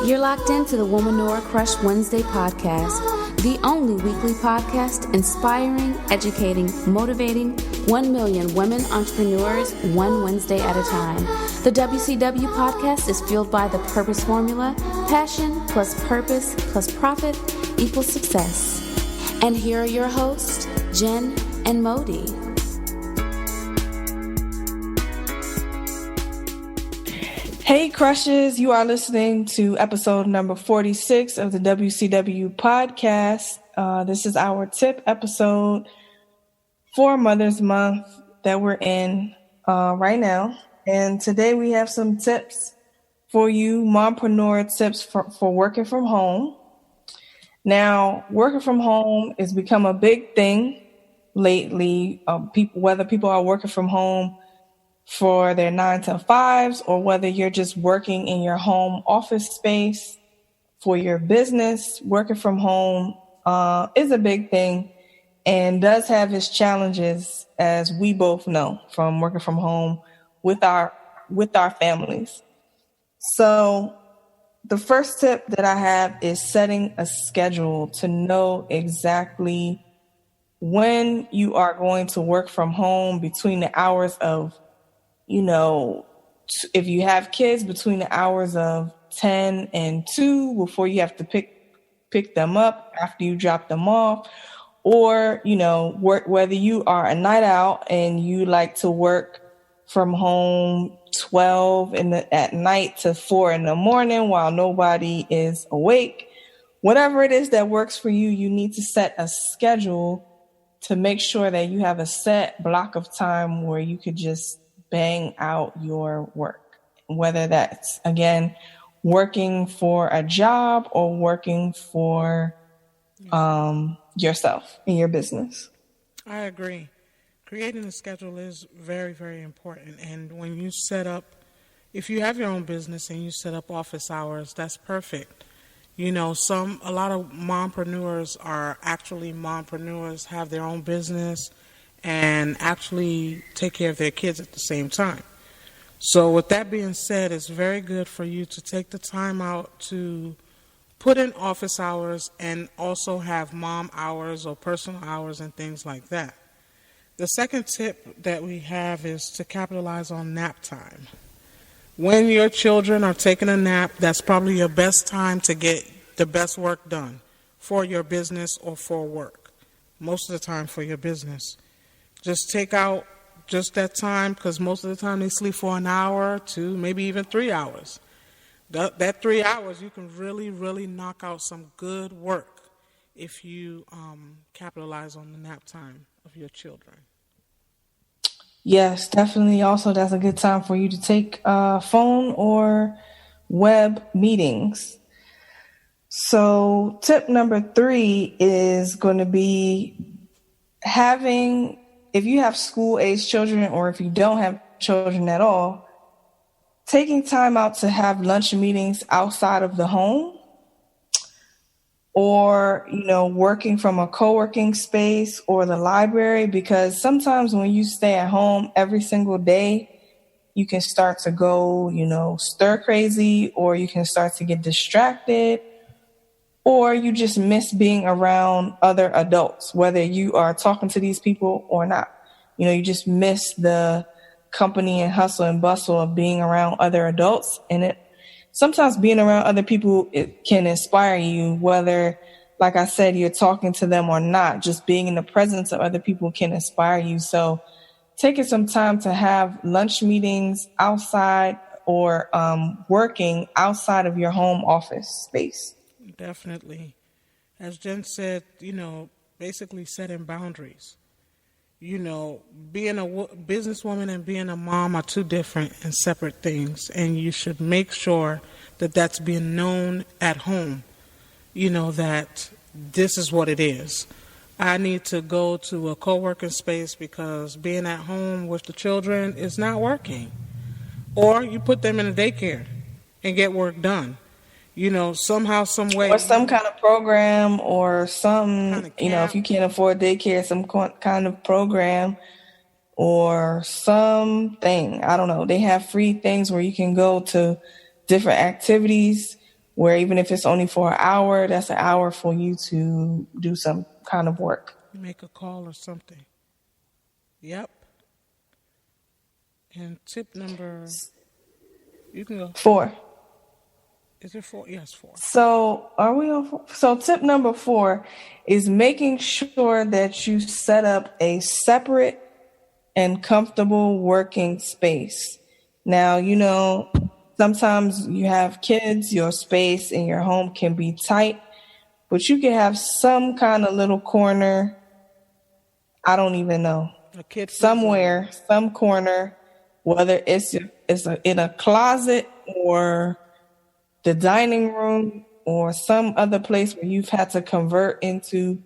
You're locked into the Mompreneur Crush Wednesday podcast, the only weekly podcast inspiring, educating, motivating 1 million women entrepreneurs one Wednesday at a time. The WCW Podcast is fueled by the purpose formula: passion plus purpose plus profit equals success. And here are your hosts, Jen and Modi. Hey crushes, you are listening to episode number 46 of the WCW Podcast. This is our tip episode for Mother's Month that we're in right now. And today we have some tips for you, mompreneur tips for working from home. Now, working from home has become a big thing lately. Whether people are working from home for their 9 to 5s, or whether you're just working in your home office space for your business, working from home is a big thing and does have its challenges, as we both know from working from home with our families. So the first tip that I have is setting a schedule to know exactly when you are going to work from home between the hours of, if you have kids, between the hours of 10 and 2 before you have to pick them up after you drop them off, or, whether you are a night out and you like to work from home 12 at night to 4 in the morning while nobody is awake. Whatever it is that works for you, you need to set a schedule to make sure that you have a set block of time where you could just bang out your work, whether that's, again, working for a job or working for yourself in your business. I agree. Creating a schedule is very, very important. And when you if you have your own business and you set up office hours, that's perfect. A lot of mompreneurs are actually mompreneurs, have their own business, and actually take care of their kids at the same time. So with that being said, it's very good for you to take the time out to put in office hours and also have mom hours or personal hours and things like that. The second tip that we have is to capitalize on nap time. When your children are taking a nap, that's probably your best time to get the best work done for your business or for work. Most of the time for your business. Just take out just that time, because most of the time they sleep for an hour to maybe even 3 hours. That 3 hours, you can really, really knock out some good work if you capitalize on the nap time of your children. Yes, definitely. Also, that's a good time for you to take phone or web meetings. So tip number 3 is going to be if you have school-age children, or if you don't have children at all, taking time out to have lunch meetings outside of the home, or, working from a co-working space or the library, because sometimes when you stay at home every single day, you can start to go, stir crazy, or you can start to get distracted, or you just miss being around other adults, whether you are talking to these people or not. You just miss the company and hustle and bustle of being around other adults. And sometimes being around other people, it can inspire you, whether, like I said, you're talking to them or not. Just being in the presence of other people can inspire you. So taking some time to have lunch meetings outside, or working outside of your home office space. Definitely. As Jen said, basically setting boundaries. Being a businesswoman and being a mom are two different and separate things, and you should make sure that that's being known at home, that this is what it is. I need to go to a co-working space because being at home with the children is not working. Or you put them in a daycare and get work done. Somehow, some way. Or some kind of program, or if you can't afford daycare, some kind of program or something. I don't know. They have free things where you can go to different activities where even if it's only for an hour, that's an hour for you to do some kind of work. Make a call or something. Yep. And tip number, you can go. 4. Is it 4? Yes, 4. So are we on 4? So tip number 4 is making sure that you set up a separate and comfortable working space. Now, you know, sometimes you have kids, your space in your home can be tight, but you can have some kind of little corner. I don't even know. Somewhere, some corner, whether it's in a closet or the dining room or some other place where you've had to convert into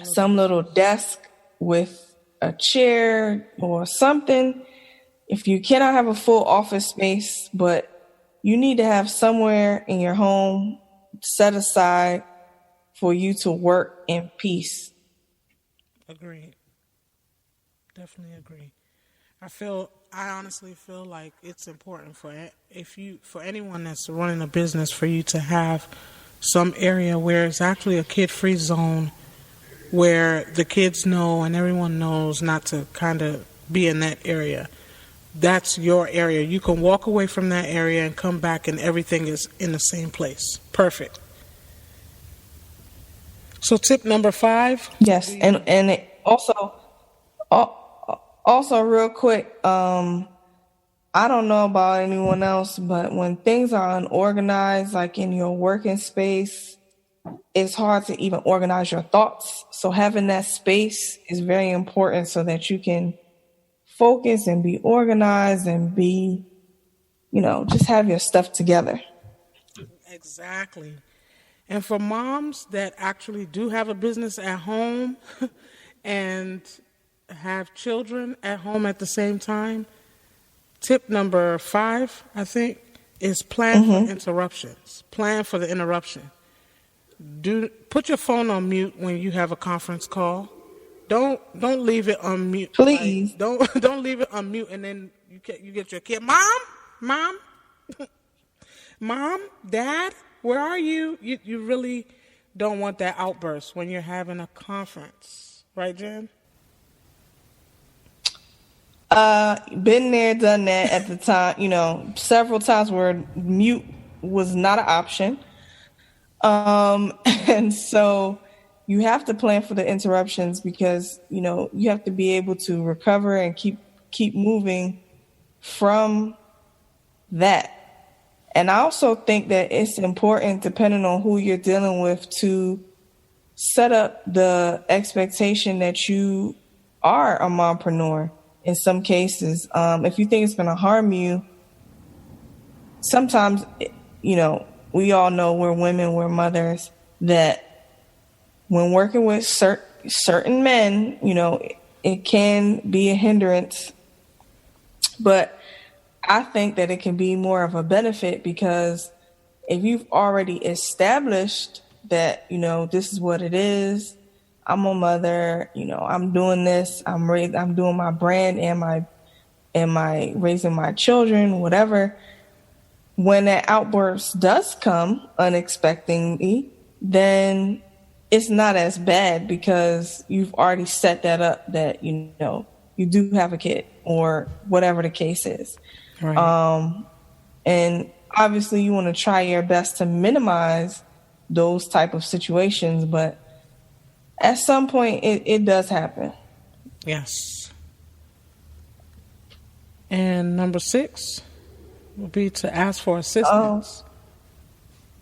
some little desk with a chair or something. If you cannot have a full office space, but you need to have somewhere in your home set aside for you to work in peace. Agreed. Definitely agree. I honestly feel like it's important for anyone that's running a business for you to have some area where it's actually a kid-free zone where the kids know and everyone knows not to kind of be in that area. That's your area. You can walk away from that area and come back and everything is in the same place. Perfect. So tip number 5. Yes, and it also real quick, I don't know about anyone else, but when things are unorganized, like in your working space, it's hard to even organize your thoughts. So having that space is very important so that you can focus and be organized and be, just have your stuff together. Exactly. And for moms that actually do have a business at home and have children at home at the same time, tip number 5, I think, is plan for interruptions. Plan for the interruption. Put your phone on mute when you have a conference call. Don't leave it on mute. Please. Like, don't leave it on mute and then you get your kid, Mom, Mom, Dad, where are you? You really don't want that outburst when you're having a conference, right, Jen? Been there, done that at the time, several times where mute was not an option. And so you have to plan for the interruptions because, you have to be able to recover and keep moving from that. And I also think that it's important, depending on who you're dealing with, to set up the expectation that you are a mompreneur. In some cases, if you think it's going to harm you, sometimes, we all know we're women, we're mothers, that when working with certain men, it can be a hindrance. But I think that it can be more of a benefit because if you've already established that, this is what it is, I'm a mother, I'm doing this, I'm doing my brand and my raising my children, whatever. When that outburst does come unexpectedly, then it's not as bad because you've already set that up that, you do have a kid or whatever the case is. Right. And obviously you want to try your best to minimize those type of situations, but at some point it does happen. Yes. And number 6 would be to ask for assistance.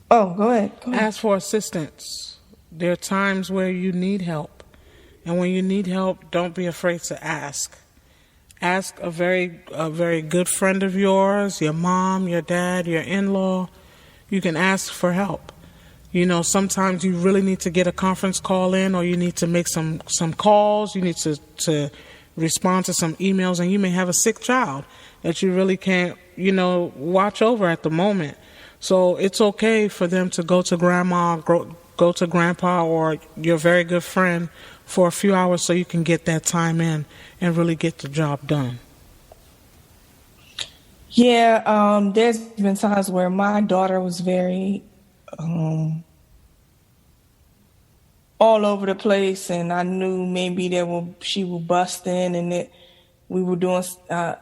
Go ahead. Ask for assistance. There are times where you need help. And when you need help, don't be afraid to ask. Ask a very good friend of yours, your mom, your dad, your in-law. You can ask for help. Sometimes you really need to get a conference call in, or you need to make some calls. You need to respond to some emails, and you may have a sick child that you really can't, watch over at the moment. So it's okay for them to go to grandma, go to grandpa, or your very good friend for a few hours so you can get that time in and really get the job done. Yeah, there's been times where my daughter was very all over the place, and I knew maybe she would bust in, and we were doing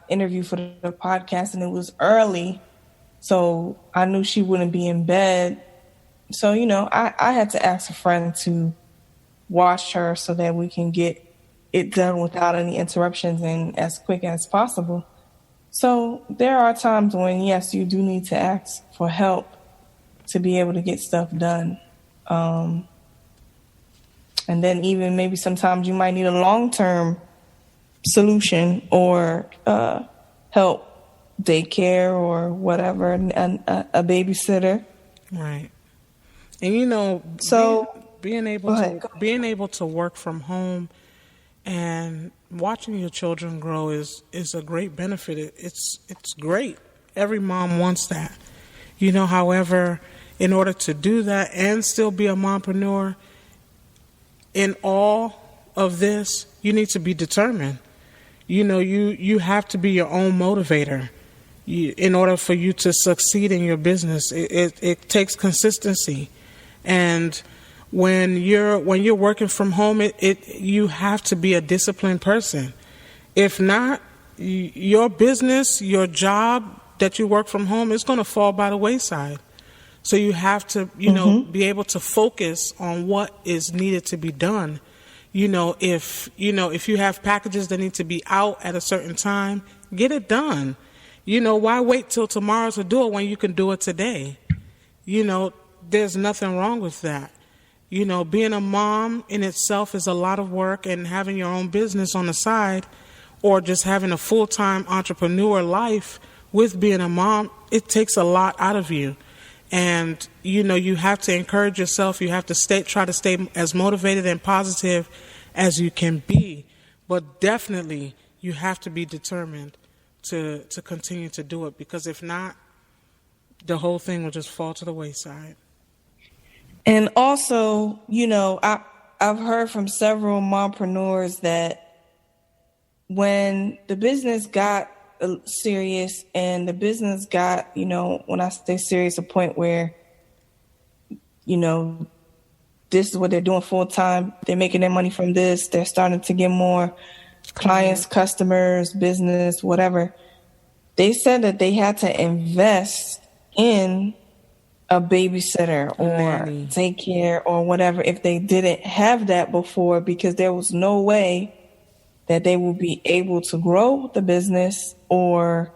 interview for the podcast, and it was early, so I knew she wouldn't be in bed. So, I had to ask a friend to watch her so that we can get it done without any interruptions and as quick as possible. So there are times when, yes, you do need to ask for help to be able to get stuff done. And then even maybe sometimes you might need a long-term solution or help, daycare or whatever, a babysitter. Right. And being able to work from home and watching your children grow is a great benefit. It's great. Every mom wants that. However, in order to do that and still be a mompreneur, in all of this, you need to be determined. You have to be your own motivator. In order for you to succeed in your business, it takes consistency. And when you're working from home, you have to be a disciplined person. If not, your business, your job that you work from home is going to fall by the wayside. So you have to, be able to focus on what is needed to be done. If you have packages that need to be out at a certain time, get it done. Why wait till tomorrow to do it when you can do it today? There's nothing wrong with that. Being a mom in itself is a lot of work, and having your own business on the side or just having a full-time entrepreneur life with being a mom, it takes a lot out of you. And, you have to encourage yourself. You have to try to stay as motivated and positive as you can be. But definitely you have to be determined to continue to do it, because if not, the whole thing will just fall to the wayside. And also, I've heard from several mompreneurs that when the business got serious and the business got, when I say serious, a point where, this is what they're doing full time. They're making their money from this. They're starting to get more clients, customers, business, whatever. They said that they had to invest in a babysitter or daycare or whatever if they didn't have that before, because there was no way that they would be able to grow the business or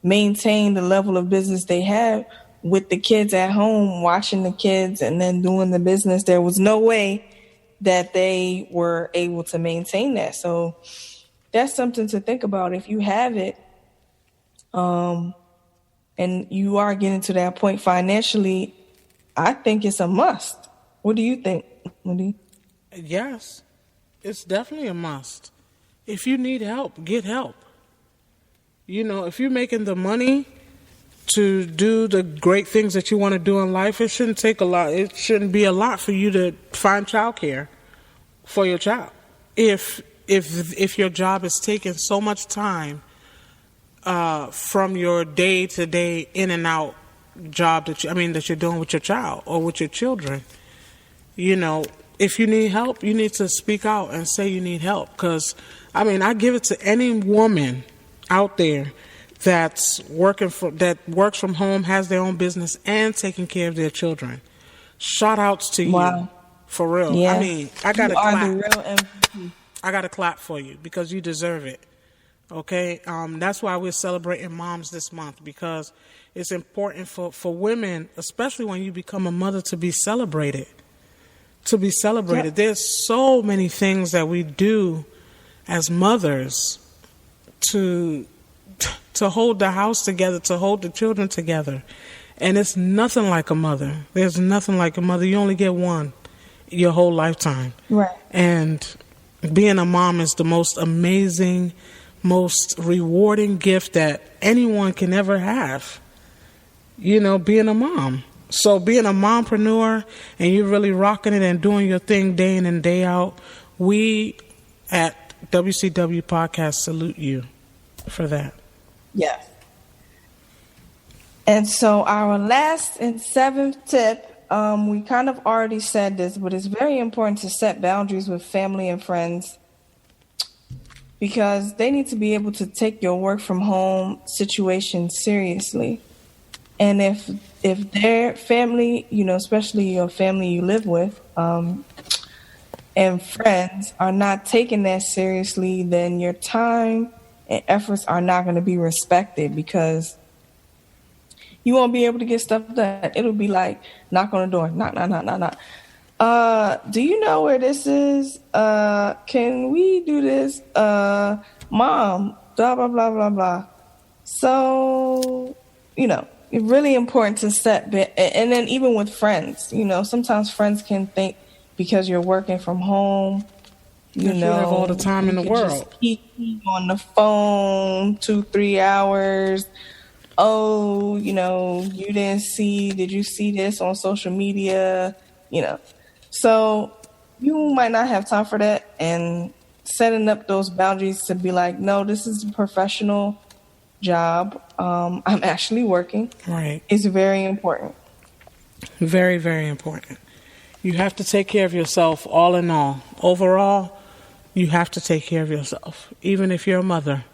maintain the level of business they had with the kids at home, watching the kids and then doing the business. There was no way that they were able to maintain that. So that's something to think about. If you have it, and you are getting to that point financially, I think it's a must. What do you think, Wendy? Yes, it's definitely a must. If you need help, get help. If you're making the money to do the great things that you want to do in life, it shouldn't take a lot. It shouldn't be a lot for you to find childcare for your child. If your job is taking so much time from your day-to-day in and out job that you're doing with your child or with your children, if you need help, you need to speak out and say you need help. Because I give it to any woman out there that works from home, has their own business, and taking care of their children. Shout outs to you, for real. Yeah. I got to clap. You are the real MVP. I got to clap for you because you deserve it. Okay, that's why we're celebrating moms this month, because it's important for women, especially when you become a mother, to be celebrated. Yep. There's so many things that we do as mothers to hold the house together, to hold the children together. And it's nothing like a mother. There's nothing like a mother. You only get one your whole lifetime. Right. And being a mom is the most amazing, most rewarding gift that anyone can ever have. Being a mom. So being a mompreneur and you're really rocking it and doing your thing day in and day out, we at WCW Podcast salute you for that. Yes. And so our last and seventh tip, we kind of already said this, but it's very important to set boundaries with family and friends because they need to be able to take your work from home situation seriously. And if their family, especially your family you live with, and friends are not taking that seriously, then your time and efforts are not going to be respected because you won't be able to get stuff done. It'll be like, knock on the door, knock. Do you know where this is? Can we do this? Mom, blah, blah, blah, blah, blah. So, it's really important to set, and then even with friends, sometimes friends can think because you're working from home, you have all the time in the world. Just keep on the phone 2-3 hours. Oh, you did you see this on social media? So you might not have time for that, and setting up those boundaries to be like, no, this is a professional job. I'm actually working. Right. It's very important. Very, very important. You have to take care of yourself all in all. Overall, you have to take care of yourself, even if you're a mother.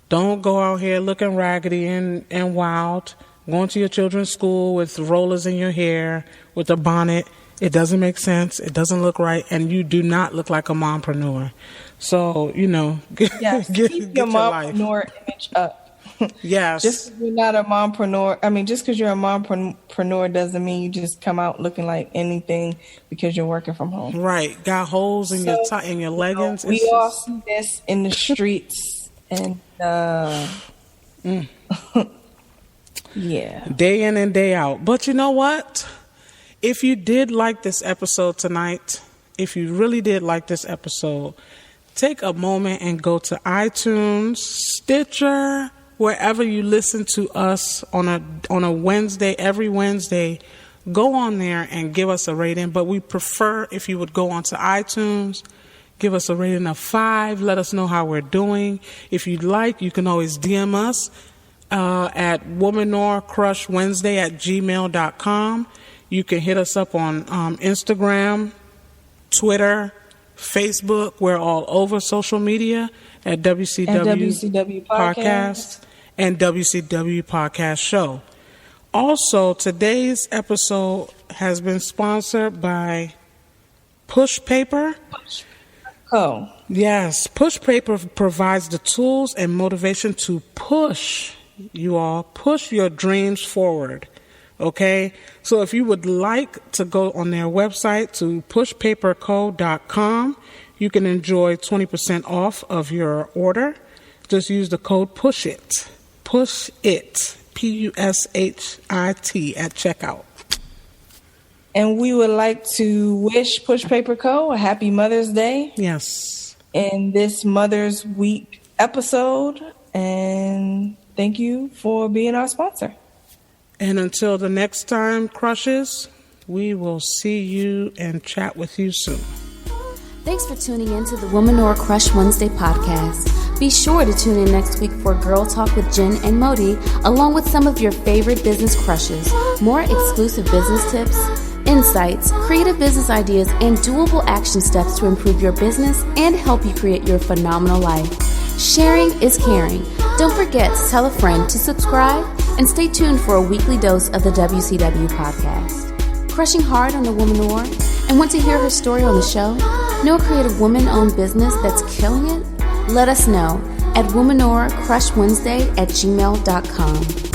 Don't go out here looking raggedy and wild, going to your children's school with rollers in your hair, with a bonnet. It doesn't make sense. It doesn't look right. And you do not look like a mompreneur. So, yes, keep your mompreneur image up. Yes. Just because you're not a mompreneur, just because you're a mompreneur doesn't mean you just come out looking like anything because you're working from home. Right. Got holes in your leggings. We all see this in the streets and yeah. Day in and day out. But you know what? If you did like this episode tonight, if you really did like this episode, take a moment and go to iTunes, Stitcher, wherever you listen to us on a Wednesday, every Wednesday. Go on there and give us a rating. But we prefer if you would go onto iTunes, give us a rating of 5. Let us know how we're doing. If you'd like, you can always DM us at womanorcrushwednesday@gmail.com. You can hit us up on Instagram, Twitter, Facebook. We're all over social media at WCW Podcast and WCW Podcast Show. Also, today's episode has been sponsored by Push Paper. Oh. Yes, Push Paper provides the tools and motivation to push your dreams forward. Okay, so if you would like to go on their website to pushpaperco.com, you can enjoy 20% off of your order. Just use the code PUSHIT. Push it. PUSHIT at checkout. And we would like to wish Push Paper Co. a happy Mother's Day. Yes. In this Mother's Week episode. And thank you for being our sponsor. And until the next time, crushes, we will see you and chat with you soon. Thanks for tuning in to the Womanore Crush Wednesday podcast. Be sure to tune in next week for Girl Talk with Jen and Modi, along with some of your favorite business crushes, more exclusive business tips, insights, creative business ideas, and doable action steps to improve your business and help you create your phenomenal life. Sharing is caring. Don't forget to tell a friend to subscribe and stay tuned for a weekly dose of the WCW podcast. Crushing hard on the Womanore and want to hear her story on the show? Know a creative woman-owned business that's killing it? Let us know at womanorcrushwednesday@gmail.com.